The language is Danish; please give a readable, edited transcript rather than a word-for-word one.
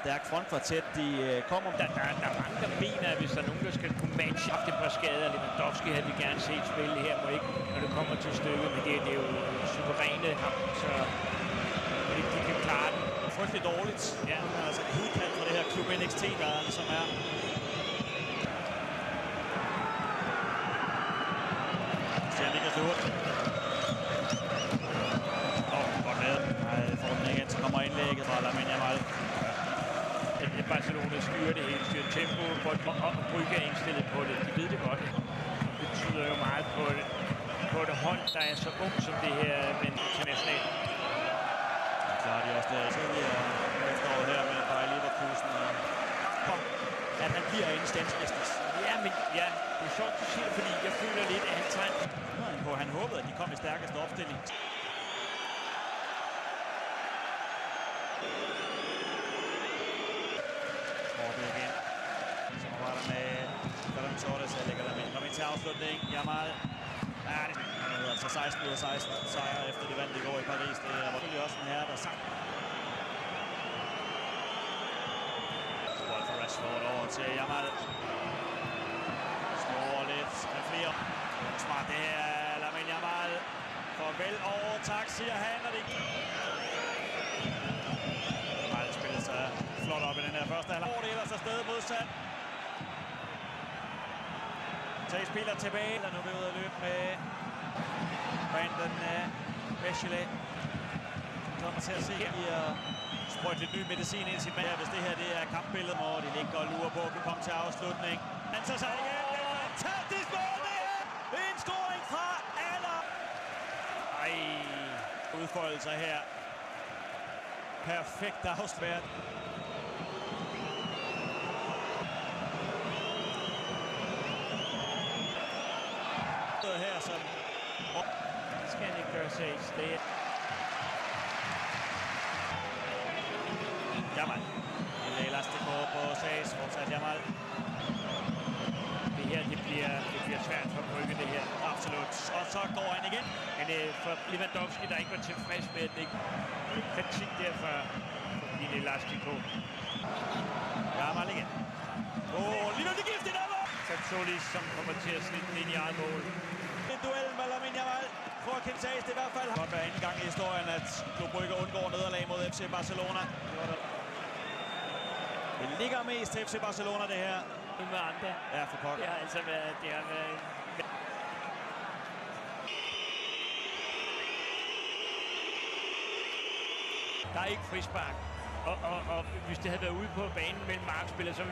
stærk frontkvartet, de kommer. Der er mange, der mener, at hvis der er nogen, der skal kunne matche op et par skader, Lewandowski havde vi gerne set spille her, må ikke, når det kommer til stykket, men det er jo suveræne kamp, så de kan klare den. Frygtelig dårligt. Ja. Altså udkald fra det her klub NXT, der ligesom er. Ser Niklas Løvert. Godt lavet. Får den igen, så kommer indlægget fra Lamine Yamal. Barcelona styrer det hele, styrer tempo, og Brygge er indstillet på det. De ved det godt. Det betyder jo meget på et hold, der er så ung som det her, men internationalt. Så har de også det tidligere efteråret her med Bayer Leverkusen. Kom, at han bliver inden standsmesters. Ja, det er sjovt, du siger, fordi jeg føler lidt, at han tager på. Han håbede, at de kom i stærkeste opstilling. Det igen. Så var der med Ferran Torres, jeg lægger dem ind. Kom ind til afslutning. Yamal. Ja, det er altså 16 ud af 16 sejre efter det vandt i går i Paris. Det er selvfølgelig også en herre, der sang. Bold for Rashford over til Yamal. Snor lidt med flere. Smart det her. Lamine Yamal. Farvel over. Tak, siger han. Og det Yamal spiller sig flot op i den her første halvleg. Det er ellers afsted modsat. Tage spiller tilbage. Der nu vil ud at løbe med Brandon Bechelet. Kommer til at se her. Sprøjt lidt ny medicin ind i sit mand. Hvis det her det er kampbilledet, hvor de ligger og lurer på at kunne komme til afslutning. Han tager sig igen. Det er fantastisk mål, det her. En scoring fra Aller. Udfoldelser her. Perfekt afsvært. Her som det skal han ikke gøre sig. Yamal. En elastico på Sages. Fortsat Yamal. Det her, det bliver svært for Brygge, det her. Absolut. Og så går han igen. Men for Lewandowski, der ikke var tilfreds med det, kritik der for din elastico. Yamal igen. Lige nu det giftigt op! Satsoulis, som kommer til at slitte den ind i eget mål. En duel med Lamine Yamal. Joaquin Sages, det er i hvert fald. Godt være anden gang i historien, at Klub Brygge undgår nederlag mod FC Barcelona. Det ligger mest til FC Barcelona, det her. Med andre. Ja, for pokker. Det har altså været... Der er ikke frispark. Og hvis det havde været ude på banen mellem markspillere, så